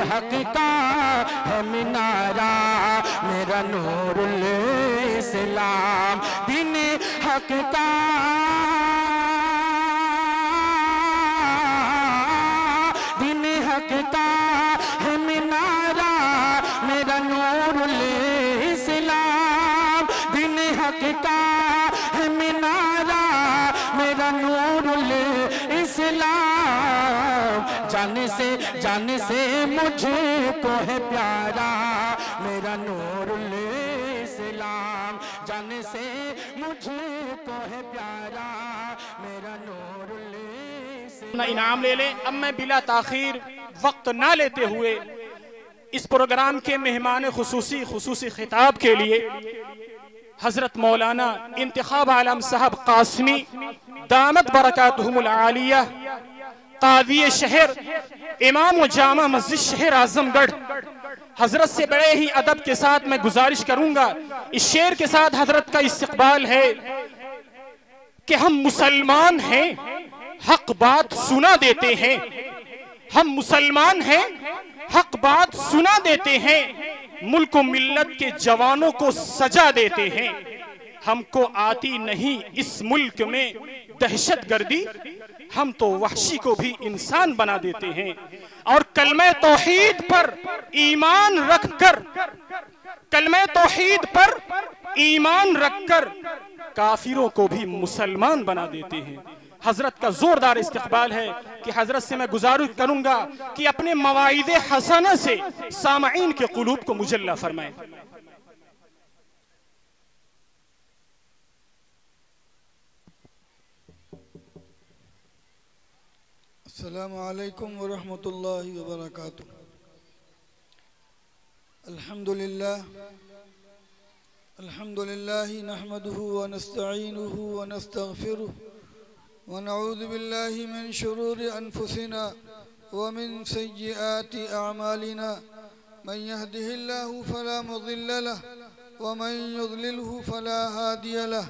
हक का है मीनारा, मेरा नूरुल इस्लाम। दीन हक का दीन हक का है मीनारा, मेरा नूरुल इस्लाम। दीन हक का है मीनारा, मेरा नूरुल इस्लाम। जाने से मुझको है प्यारा, मेरा नूरुल इस्लाम। जाने से मुझको है प्यारा, मेरा नूरुल इस्लाम। ना इनाम ले लें। अब मैं बिला ताखीर वक्त ना लेते हुए इस प्रोग्राम के मेहमान खुसूसी खिताब के लिए हजरत मौलाना इंतखाब आलम साहब कासमी दामत बरकातुहुमुल आलिया, कादी शहर, इमाम व जामा मस्जिद शहर आजमगढ़, हजरत से बड़े ही अदब के साथ मैं गुजारिश करूंगा, इस शेर के साथ हजरत का इस्तकबाल है कि हम मुसलमान हैं, हक बात सुना देते हैं। हम मुसलमान हैं, हक बात सुना देते हैं, मुल्क व मिल्लत के जवानों को सजा देते हैं। हमको आती नहीं इस मुल्क में दहशत गर्दी, हम तो वहशी को भी इंसान बना देते हैं। और कलमे तौहीद पर ईमान रखकर, कलमे तौहीद पर ईमान रखकर काफिरों को भी मुसलमान बना देते हैं। हजरत का जोरदार इस्तकबाल है कि हजरत से मैं गुजारिश करूंगा कि अपने मवाइदे हसना से सामईन के कुलूब को मुजल्ला फरमाएं। अस्सलामु अलैकुम व रहमतुल्लाहि व बरकातुहू। अल्हम्दुलिल्लाह नहमदुहु व नस्तईनुहु व नस्तगफिरुहु व नऊज़ु बिल्लाहि मिन शुरूरि अनफुसिना व मिन सय्यिआति अअमालिना। मन यहदिहिल्लाहु फला मुज़िल्ल लहु व मन युज़लिलहु फला हादिय लहु।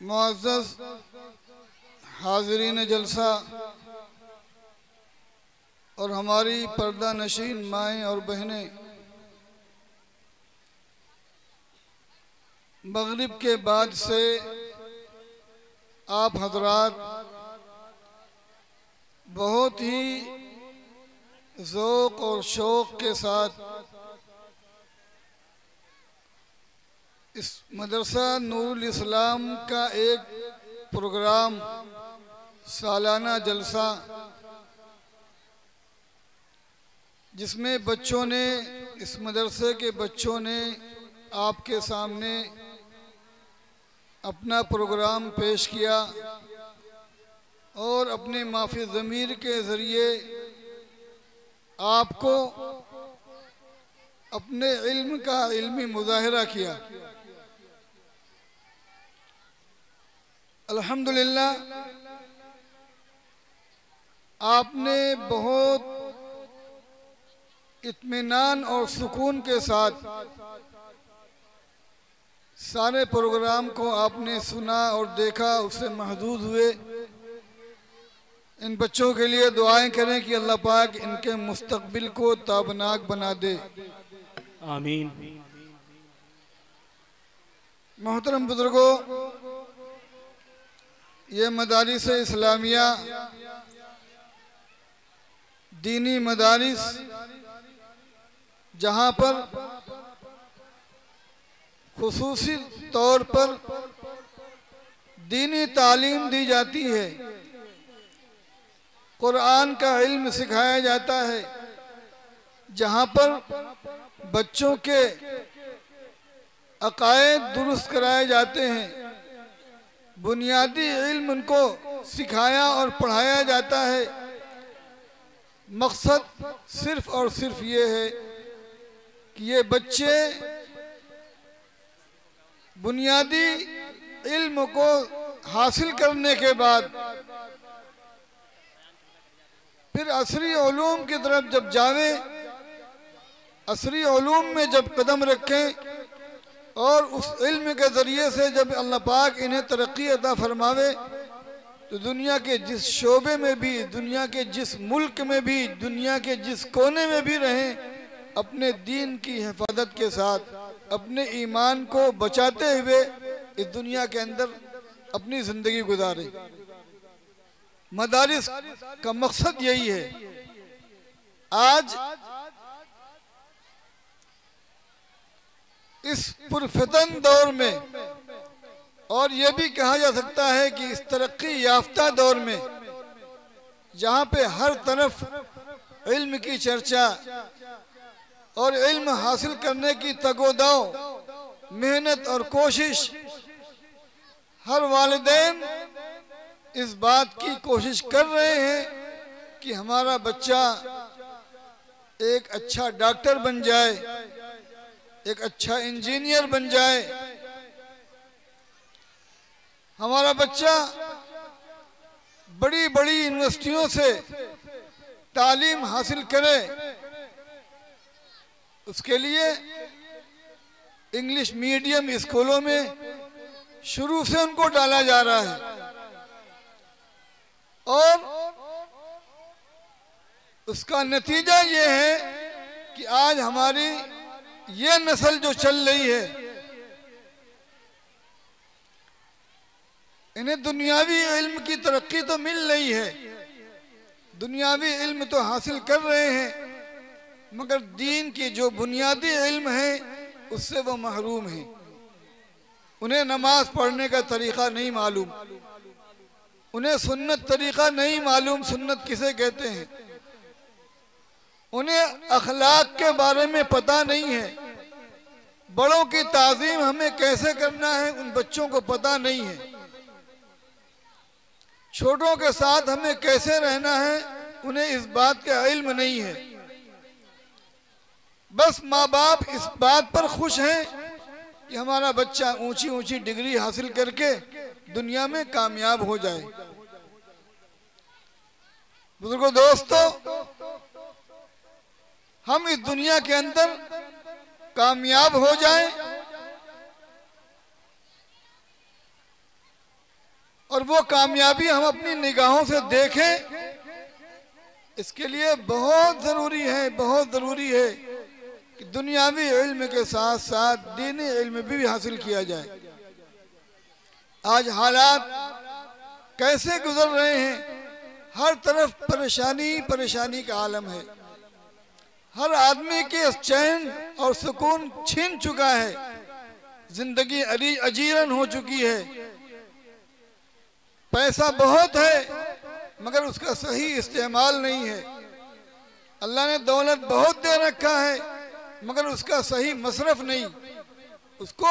मुअज़्ज़ज़ हाज़रीन जलसा और हमारी पर्दा नशीन माएँ और बहनें, मगरिब के बाद से आप हजरात बहुत ही ज़ौक़ और शौक़ के साथ इस मदरसा नूरुल इस्लाम का एक प्रोग्राम सालाना जलसा, जिसमें बच्चों ने, इस मदरसे के बच्चों ने आपके सामने अपना प्रोग्राम पेश किया और अपने माफ़ी ज़मीर के ज़रिए आपको अपने इल्म का इल्मी मुज़ाहिरा किया। अल्हम्दुलिल्लाह आपने बहुत इत्मीनान और सुकून के साथ सारे प्रोग्राम को आपने सुना और देखा, उससे महजूज हुए। इन बच्चों के लिए दुआएं करें कि अल्लाह पाक इनके मुस्तकबिल को ताबनाक बना दे, आमीन। मोहतरम बुजुर्गों, ये मदारिस इस्लामिया दीनी मदारिस जहाँ पर खुसूसी तौर पर दीनी तालीम दी जाती है, कुरान का इल्म सिखाया जाता है, जहाँ पर बच्चों के अकायद दुरुस्त कराए जाते हैं, बुनियादी इल्म उनको सिखाया और पढ़ाया जाता है। मकसद सिर्फ और सिर्फ ये है कि ये बच्चे बुनियादी इल्म को हासिल करने के बाद फिर असरी उलूम की तरफ जब जावे, असरी उलूम में जब कदम रखें और उस इल्म के ज़रिए से जब अल्लाह पाक इन्हें तरक्की अता फरमावे, तो दुनिया के जिस शोबे में भी, दुनिया के जिस मुल्क में भी, दुनिया के जिस कोने में भी रहें, अपने दीन की हिफाजत के साथ अपने ईमान को बचाते हुए इस दुनिया के अंदर अपनी ज़िंदगी गुजारें। मदारिस का मकसद यही है। आज इस पुरफितन दौर में, और ये भी कहा जा सकता है कि इस तरक्की याफ्ता दौर में, जहाँ पे हर तरफ इल्म की चर्चा और इल्म हासिल करने की तगोदाव, मेहनत और कोशिश, हर वालिदैन इस बात की कोशिश कर रहे हैं कि हमारा बच्चा एक अच्छा डॉक्टर बन जाए, एक अच्छा इंजीनियर बन जाए, हमारा बच्चा बड़ी बड़ी यूनिवर्सिटियों से तालीम हासिल करे। उसके लिए इंग्लिश मीडियम स्कूलों में शुरू से उनको डाला जा रहा है, और उसका नतीजा ये है कि आज हमारी ये नस्ल जो चल रही है, इन्हें दुनियावी इल्म की तरक्की तो मिल रही है, दुनियावी इल्म तो हासिल कर रहे हैं, मगर दीन की जो बुनियादी इल्म है उससे वो महरूम है। उन्हें नमाज पढ़ने का तरीका नहीं मालूम, उन्हें सुन्नत तरीका नहीं मालूम, सुन्नत किसे कहते हैं, उन्हें अखलाक के बारे में पता नहीं है, बड़ों की ताज़ीम हमें कैसे करना है उन बच्चों को पता नहीं है, छोटों के साथ हमें कैसे रहना है उन्हें इस बात का इल्म नहीं है। बस माँ बाप इस बात पर खुश हैं कि हमारा बच्चा ऊंची ऊंची डिग्री हासिल करके दुनिया में कामयाब हो जाए। बुजुर्गों, दोस्तों, हम इस दुनिया के अंदर कामयाब हो जाएं और वो कामयाबी हम अपनी निगाहों से देखें, इसके लिए बहुत ज़रूरी है, बहुत ज़रूरी है कि दुनियावी इल्म के साथ साथ दीनी इल्म भी हासिल किया जाए। आज हालात कैसे गुजर रहे हैं, हर तरफ परेशानी परेशानी का आलम है, हर आदमी के चैन और सुकून छीन चुका है, जिंदगी अजीरन हो चुकी है, पैसा बहुत है मगर उसका सही इस्तेमाल नहीं है, अल्लाह ने दौलत बहुत दे रखा है मगर उसका सही मसरफ नहीं, उसको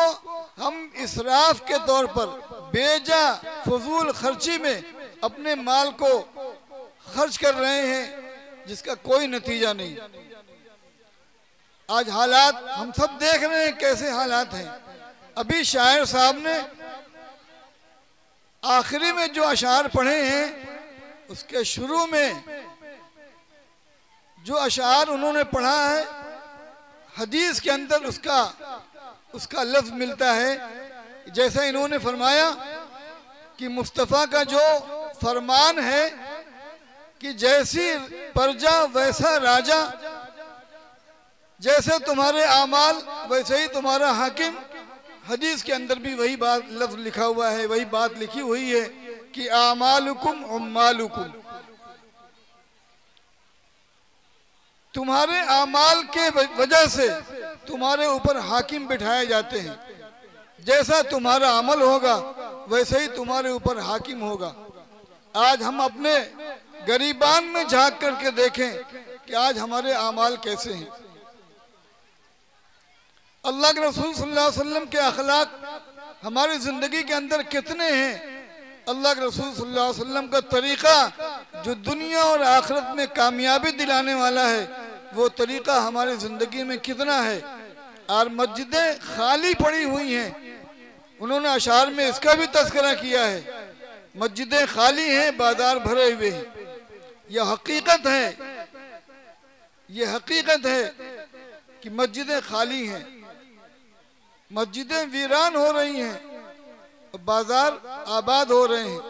हम इसराफ के तौर पर बेजा फजूल खर्ची में अपने माल को खर्च कर रहे हैं जिसका कोई नतीजा नहीं। आज हालात हम सब देख रहे हैं कैसे हालात हैं। अभी शायर साहब ने आखिरी में जो अशार पढ़े हैं उसके शुरू में जो अशार उन्होंने पढ़ा है, हदीस के अंदर उसका लफ्ज मिलता है। जैसा इन्होंने फरमाया कि मुस्तफ़ा का जो फरमान है कि जैसी प्रजा वैसा राजा, जैसे तुम्हारे आमाल वैसे ही तुम्हारा हाकिम। हदीस के अंदर भी वही बात लफ्ज लिखा हुआ है, वही बात लिखी हुई है कि आमालुकुम उम्मालुकुम, तुम्हारे आमाल के वजह से तुम्हारे ऊपर हाकिम बिठाए जाते हैं, जैसा तुम्हारा अमल होगा वैसे ही तुम्हारे ऊपर हाकिम होगा। आज हम अपने गरीबान में झांक करके देखें कि आज हमारे आमाल कैसे हैं। अल्लाह के रसूल सल्लल्लाहु अलैहि वसल्लम के अखलाक हमारी जिंदगी के अंदर कितने हैं। अल्लाह के रसूल सल्लल्लाहु अलैहि वसल्लम का तरीका जो दुनिया और आखिरत में कामयाबी दिलाने वाला है, वो तरीका हमारी जिंदगी में कितना है। और मस्जिदें खाली पड़ी हुई हैं, उन्होंने अशार में इसका भी तज़किरा किया है, मस्जिदें खाली हैं, बाजार भरे हुए हैं। यह हकीकत है, यह हकीकत है कि मस्जिदें खाली हैं, मस्जिदें वीरान हो रही हैं, बाजार आबाद हो रहे हैं।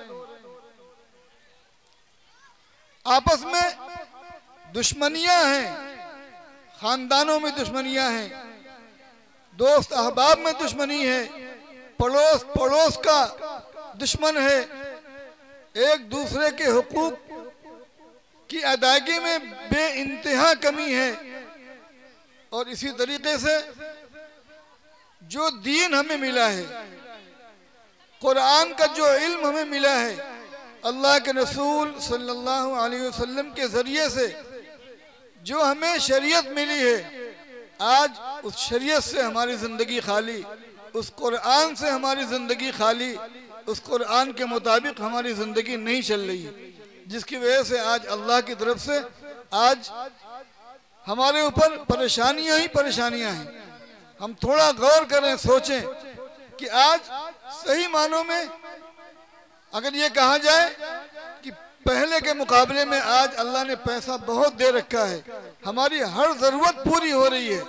आपस में दुश्मनियां हैं, खानदानों में दुश्मनियां हैं, दोस्त अहबाब में दुश्मनी है, पड़ोस पड़ोस का दुश्मन है, एक दूसरे के हुकूक की अदायगी में बेइंतहा कमी है। और इसी तरीके से जो दीन हमें मिला है, कुरान का जो इल्म हमें मिला है, अल्लाह के रसूल सल्लल्लाहु अलैहि वसल्लम के जरिए से जो हमें शरीयत मिली है, आज उस शरीयत से हमारी जिंदगी खाली, उस कुरान से हमारी जिंदगी खाली, उस कुरान के मुताबिक हमारी जिंदगी नहीं चल रही है, जिसकी वजह से आज अल्लाह की तरफ से आज हमारे ऊपर परेशानियां ही परेशानियां हैं। हम थोड़ा गौर करें, सोचें कि आज सही मानों में अगर ये कहा जाए कि पहले के मुकाबले में आज अल्लाह ने पैसा बहुत दे रखा है, हमारी हर जरूरत पूरी हो रही है।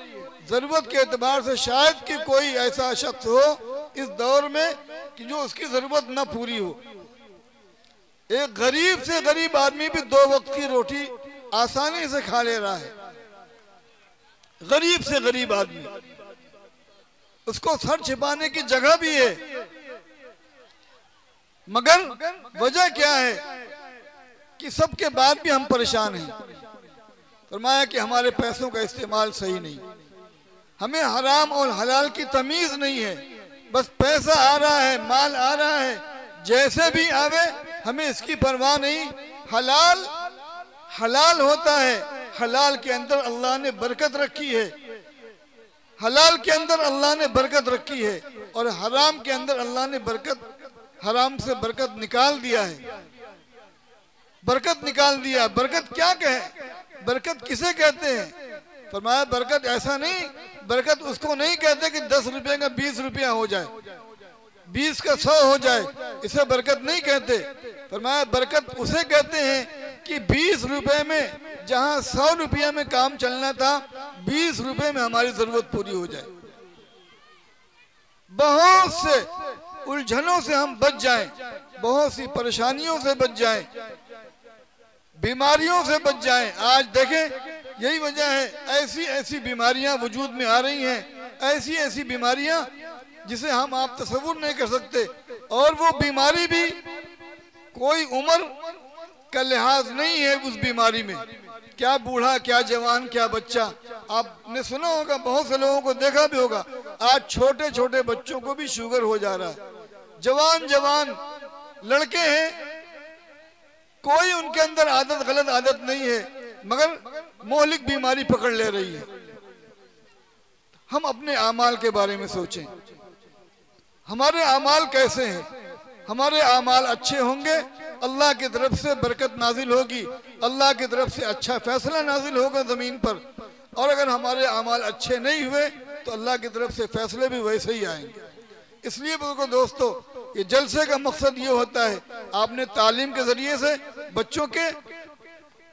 जरूरत के एतबार से शायद कि कोई ऐसा शख्स हो इस दौर में कि जो उसकी जरूरत न पूरी हो। एक गरीब से गरीब आदमी भी 2 वक्त की रोटी आसानी से खा ले रहा है। गरीब से गरीब आदमी, उसको सर छिपाने की जगह भी है, मगर वजह क्या है कि सबके बाद भी हम परेशान हैं। फरमाया कि हमारे पैसों का इस्तेमाल सही नहीं, हमें हराम और हलाल की तमीज नहीं है, बस पैसा आ रहा है, माल आ रहा है, जैसे भी आवे हमें इसकी परवाह नहीं। हलाल हलाल होता है, हलाल के अंदर अल्लाह ने बरकत रखी है, हलाल के अंदर अल्लाह ने बरकत रखी है, और हराम के अंदर अल्लाह ने हराम से बरकत निकाल दिया है, बरकत निकाल दिया। बरकत क्या कहे, बरकत किसे कहते हैं? फरमाया बरकत ऐसा नहीं, बरकत उसको नहीं कहते कि 10 रुपए का 20 रुपया हो जाए, 20 का 100 हो जाए, इसे बरकत नहीं कहते। फरमाया बरकत उसे कहते हैं कि 20 रुपए में जहां 100 रुपया में काम चलना था, 20 रुपए में हमारी जरूरत पूरी हो जाए। बहुत से उलझनों से हम बच जाएं, बहुत सी परेशानियों से बच जाएं, बीमारियों से बच जाएं। आज देखें यही वजह है, ऐसी ऐसी बीमारियां वजूद में आ रही हैं, ऐसी ऐसी बीमारियां जिसे हम आप तसव्वुर नहीं कर सकते। और वो बीमारी भी कोई उम्र का लिहाज नहीं है उस बीमारी में, क्या बूढ़ा, क्या जवान, क्या बच्चा। आपने सुना होगा, बहुत से लोगों को देखा भी होगा, आज छोटे छोटे बच्चों को भी शुगर हो जा रहा है। जवान जवान लड़के हैं, कोई उनके अंदर आदत, गलत आदत नहीं है, मगर मोहलिक बीमारी पकड़ ले रही है। हम अपने आमाल के बारे में सोचें, हमारे आमाल कैसे हैं? हमारे आमाल अच्छे होंगे, अल्लाह की तरफ से बरकत नाजिल होगी, अल्लाह की तरफ से अच्छा फैसला नाजिल होगा ज़मीन पर। और अगर हमारे आमाल अच्छे नहीं हुए तो अल्लाह की तरफ से फैसले भी वैसे ही आएंगे। इसलिए बुजुर्गों, दोस्तों, ये जलसे का मकसद ये होता है, आपने तालीम के जरिए से बच्चों के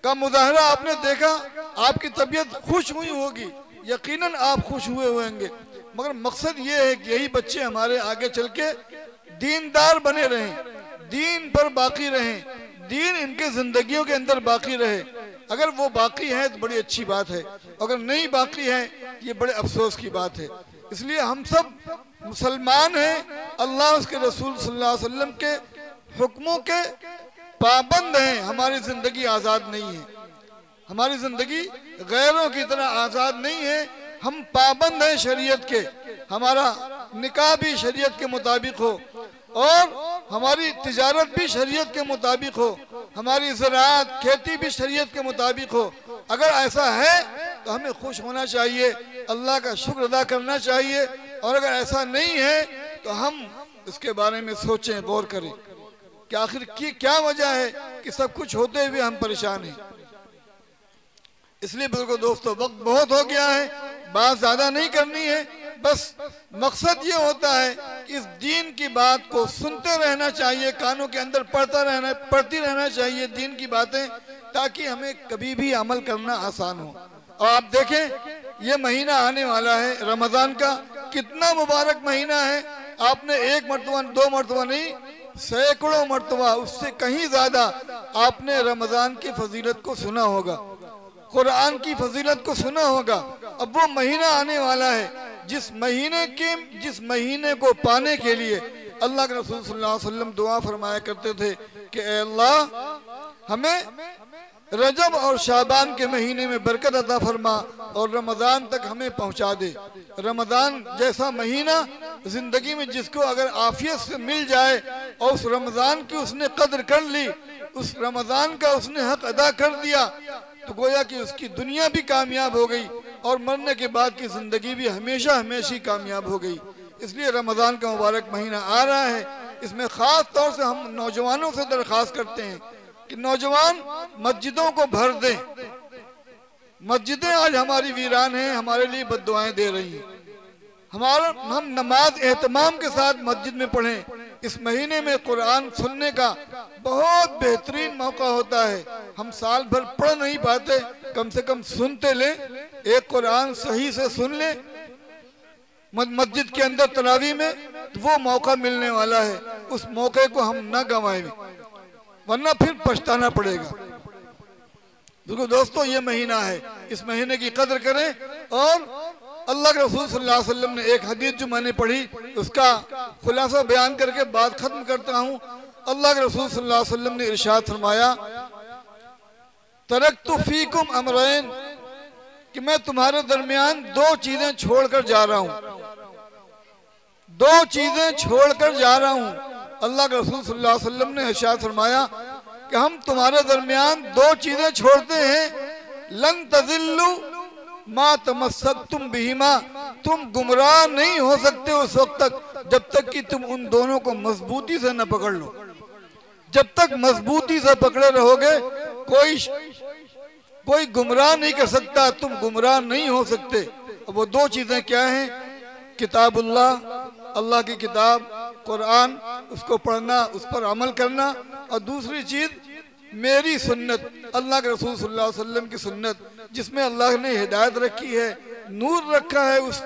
का मुजाहरा आपने देखा, आपकी तबीयत खुश हुई होगी, यकीनन आप खुश हुए होंगे, मगर मकसद ये है कि यही बच्चे हमारे आगे चल के दीनदार बने रहें, दीन पर बाकी रहें, दीन इनके जिंदगियों के अंदर बाकी रहे। अगर वो बाकी है तो बड़ी अच्छी बात है, अगर नहीं बाकी है ये बड़े अफसोस की बात है। इसलिए हम सब मुसलमान हैं, अल्लाह उसके रसूल सल्लल्लाहु अलैहि वसल्लम के हुक्मों के पाबंद हैं। हमारी जिंदगी आज़ाद नहीं है, हमारी जिंदगी गैरों की तरह आज़ाद नहीं है, हम पाबंद हैं शरीयत के। हमारा निकाह भी शरीयत के मुताबिक हो, और हमारी तिजारत भी शरीयत के मुताबिक हो, हमारी ज़राअत खेती भी शरीयत के मुताबिक हो। अगर ऐसा है तो हमें खुश होना चाहिए, अल्लाह का शुक्र अदा करना चाहिए। और अगर ऐसा नहीं है तो हम इसके बारे में सोचें, गौर करें कि आखिर की क्या वजह है कि सब कुछ होते हुए हम परेशान हैं। इसलिए बुजुर्गों दोस्तों, वक्त बहुत हो गया है, बात ज्यादा नहीं करनी है। बस मकसद ये होता है कि इस दीन की बात को सुनते रहना चाहिए, कानों के अंदर पढ़ती रहना चाहिए दीन की बातें, ताकि हमें कभी भी अमल करना आसान हो। और आप देखें ये महीना आने वाला है रमजान का, कितना मुबारक महीना है। आपने एक मरतबा दो मरतबा नहीं, सैकड़ों मरतबा, उससे कहीं ज्यादा आपने रमजान की फजीलत को सुना होगा, कुरान की फजीलत को सुना होगा। अब वो महीना आने वाला है जिस महीने को पाने के लिए अल्लाह के रसूल सल्लल्लाहु अलैहि वसल्लम दुआ फरमाया करते थे कि ऐ अल्लाह हमें रजब और शाबान के महीने में बरकत अता फरमा और रमज़ान तक हमें पहुंचा दे। रमज़ान जैसा महीना जिंदगी में जिसको अगर आफियत से मिल जाए और उस रमज़ान की उसने कदर कर ली, उस रमज़ान का उसने हक अदा कर दिया, तो गोया कि उसकी दुनिया भी कामयाब हो गई और मरने के बाद की जिंदगी भी हमेशा हमेशा कामयाब हो गई। इसलिए रमज़ान का मुबारक महीना आ रहा है, इसमें ख़ास तौर से हम नौजवानों से दरख्वास्त करते हैं कि नौजवान मस्जिदों को भर दें। मस्जिदें आज हमारी वीरान हैं, हमारे लिए बद्दुआएं दे रही हैं। हम नमाज एहतमाम के साथ मस्जिद में पढ़ें। इस महीने में कुरान सुनने का बहुत बेहतरीन मौका होता है। हम साल भर पढ़ नहीं पाते, कम से कम सुनते लें, एक कुरान सही से सुन लें मस्जिद के अंदर तरावी में, तो वो मौका मिलने वाला है। उस मौके को हम न गंवाएं, वरना फिर पछताना पड़ेगा। देखो दोस्तों, ये महीना है, इस महीने की कदर करें। और अल्लाह के रसूल सल्लल्लाहु अलैहि वसल्लम ने एक हदीस जो मैंने पढ़ी उसका खुलासा बयान करके बात खत्म करता हूँ। अल्लाह के रसूल सल्लल्लाहु अलैहि वसल्लम ने इरशाद फरमाया, तरक्तु फीकुम अमरैन, कि मैं तुम्हारे दरमियान दो चीजें छोड़कर जा रहा हूँ, दो चीजें छोड़कर जा रहा हूँ। अल्लाह के रसूल सल्लल्लाहु अलैहि वसल्लम ने इरशाद फरमाया कि हम तुम्हारे दरमियान दो चीजें छोड़ते हैं, लन तज़िल्लु मा तमस्सकतुम बिहिमा, तुम गुमराह नहीं हो सकते उस वक्त तक जब तक कि तुम उन दोनों को मजबूती से न पकड़ लो। जब तक मजबूती से पकड़े रहोगे कोई गुमराह नहीं कर सकता, तुम गुमराह नहीं हो सकते। वो दो चीजें क्या हैं? किताबुल्लाह, अल्लाह की किताब कुरान, उसको पढ़ना, उस पर अमल करना, और दूसरी चीज मेरी सुन्नत, अल्लाह के रसूल सल्लल्लाहु अलैहि वसल्लम की सुन्नत, जिसमें अल्लाह ने हिदायत रखी है, नूर रखा है। उस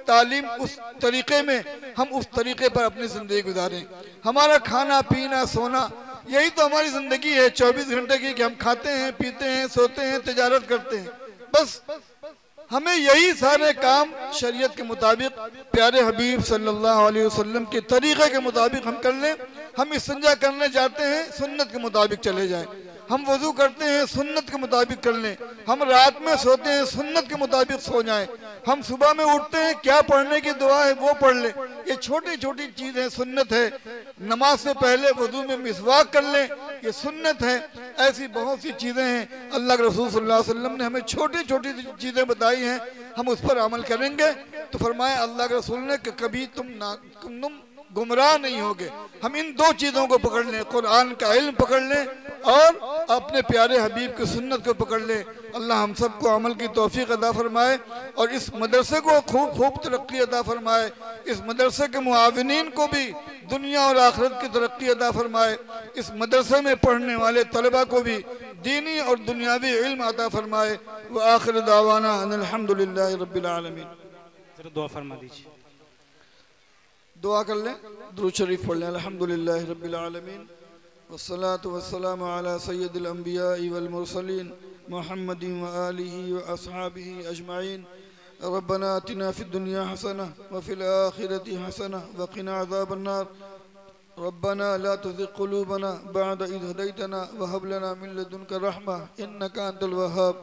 तालीम, उस तरीके में हम उस तरीके पर अपनी जिंदगी गुजारें। हमारा खाना पीना सोना, यही तो हमारी जिंदगी है 24 घंटे की, कि हम खाते हैं, पीते हैं, सोते हैं, तिजारत करते हैं। बस हमें यही सारे काम शरीयत के मुताबिक, प्यारे हबीब सल्लल्लाहु अलैहि वसल्लम के तरीक़े के मुताबिक हम कर लें। हम इस्तिंजा करने जाते हैं, सुन्नत के मुताबिक चले जाएं। हम वजू करते हैं, सुन्नत के मुताबिक कर लें। हम रात में सोते हैं, सुन्नत के मुताबिक सो जाएं। हम सुबह में उठते हैं, क्या पढ़ने की दुआ है वो पढ़ लें। ये छोटी छोटी चीज़ें सुन्नत है। नमाज से पहले वजू में मिसवाक कर लें, ये सुन्नत है। ऐसी बहुत सी चीज़ें हैं, अल्लाह के रसूल सल्लल्लाहु अलैहि वसल्लम ने हमें छोटी छोटी चीज़ें बताई हैं, हम उस पर अमल करेंगे तो फरमाया अल्लाह के रसूल ने कि कभी तुम गुमराह नहीं होगे। हम इन दो चीज़ों को पकड़ लें, कुरान का इल्म पकड़ लें और अपने प्यारे हबीब की सुन्नत को पकड़ लें। अल्लाह हम सबको अमल की तौफीक अता फरमाए और इस मदरसे को खूब खूब तरक्की अता फरमाए। इस मदरसे के मुआविनीन को भी दुनिया और आखिरत की तरक्की अता फरमाए। इस मदरसे में पढ़ने वाले तलबा को भी दीनी और दुनियावी इल्म अता फरमाए। व आखिर दावाना अनिल हम्दुलिल्लाहि रब्बिल आलमीन। जरा दुआ फरमा दीजिए। दुआ कर लें, दुरूद शरीफ पढ़ लें। अल्हम्दुलिल्लाहि रब्बिल आलमीन वस्सलातु वस्सलामु अला सय्यिदिल अंबिया'i वल मुरसलीन मुहम्मदिन व आलिहि व अस्हाबिहि अजमाइन। रब्बना आतिना फिद दुनिया हसना व फिल आखिरति हसना व क़िना अज़ाबन नार। रब्बना ला तुज़िग़ क़ुलूबना बअद इज़ हदैतना व हब लना मिन लदुनका रहमा इन्नका अंतल वहाब।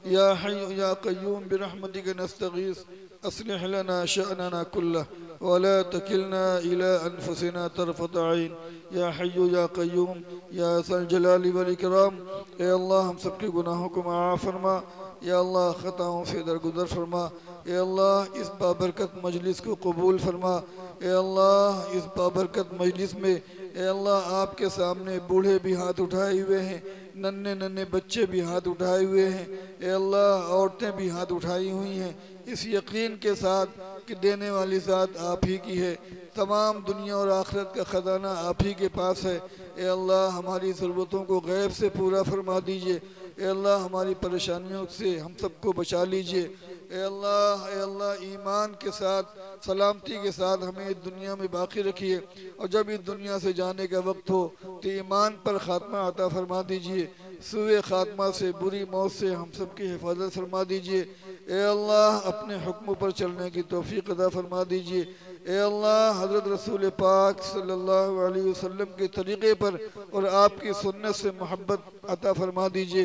या हय्यु या क़य्यूम बिरहमतिका नस्तगीस अस्लिह लना शअनना कुल्लह वला तकिलना इला अनफुसिना तरफत ऐन या हय्यु या क़य्यूम या ज़ल जलाली वल इकराम। ए अल्लाह हम सब के गुनाहों को माफ़ फरमा, या अल्लाह ख़ताओं से दरगुदर फरमा। ए अल्लाह इस बाबरकत मजलिस को कबूल फरमा। ए अल्लाह इस बाबरकत मजलिस में ए अल्लाह आपके सामने बूढ़े भी हाथ उठाए हुए हैं, नन्हे नन्हे बच्चे भी हाथ उठाए हुए हैं। ए अल्लाह औरतें भी हाथ उठाई हुई हैं, इस यकीन के साथ कि देने वाली ज़ात आप ही की है। तमाम दुनिया और आखिरत का ख़जाना आप ही के पास है। ए अल्लाह हमारी ज़रूरतों को गैब से पूरा फरमा दीजिए। ए अल्लाह हमारी परेशानियों से हम सबको बचा लीजिए। ए अल्लाह ईमान के साथ सलामती के साथ हमें इस दुनिया में बाकी रखिए, और जब इस दुनिया से जाने का वक्त हो तो ईमान पर ख़ात्मा अता फरमा दीजिए। सुए ख़ात्मा से, बुरी मौत से हम सब की हिफाजत फरमा दीजिए। ए अल्लाह अपने हुक्म पर चलने की तौफीक अता फरमा दीजिए। ए अल्लाह हज़रत रसूल पाक सल्लल्लाहु अलैहि वसल्लम के तरीक़े पर और आपकी सुन्नत से मोहब्बत अता फरमा दीजिए।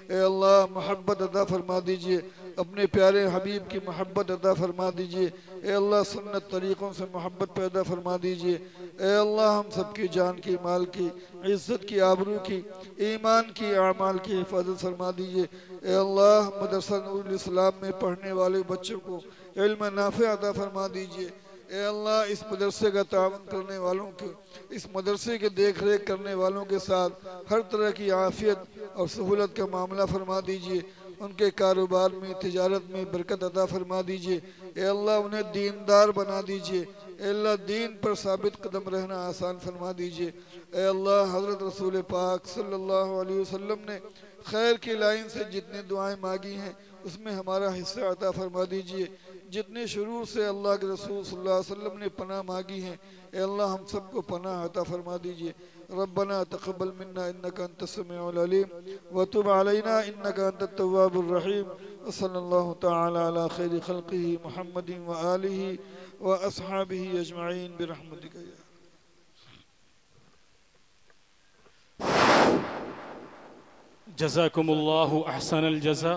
ए अल्लाह मोहब्बत अता फरमा दीजिए, अपने प्यारे हबीब की मोहब्बत अता फरमा दीजिए। ए अल्लाह सुन्नत तरीक़ों से मोहब्बत पैदा फरमा दीजिए। ए अल्लाह हम सबकी जान की, माल की, इज़्ज़त की, आबरू की, ईमान की, आमाल की हिफाजत फरमा दीजिए। ए अल्लाह मदरसा नूरुल इस्लाम में पढ़ने वाले बच्चों को इल्म नाफ़े अता फरमा दीजिए। ए अल्लाह इस मदरसे का तावन करने वालों के, इस मदरसे के देख रेख करने वालों के साथ हर तरह की आफियत और सहूलत का मामला फरमा दीजिए। उनके कारोबार में, तिजारत में बरकत अता फरमा दीजिए। ए अल्लाह उन्हें दीनदार बना दीजिए। ए अल्लाह दीन पर साबित कदम रहना आसान फरमा दीजिए। ए अल्लाह हज़रत रसूल पाक सल्लल्लाहु अलैहि वसल्लम ने खैर की लाइन से जितनी दुआएं मांगी हैं उसमें हमारा हिस्सा अता फरमा दीजिए। जितने शुरू से अल्लाह के रसूल सल्लल्लाहु अलैहि वसल्लम ने पनाह मांगी हैं, ए अल्लाह हम सबको पनाह अता फरमा दीजिए। रब्बना तक़ब्बल मिन्ना इन्नका अंतस समीउल अलीम व तुब अलैना इन्नका अंतत तव्वाबुर रहीम। व सल्लल्लाहु तआला अला खैरि खल्क़िही मुहम्मदिन व आलिही व अस्हाबिही अजमईन बिरहमतिका या। जज़ाकुमुल्लाहु अहसनल जज़ा।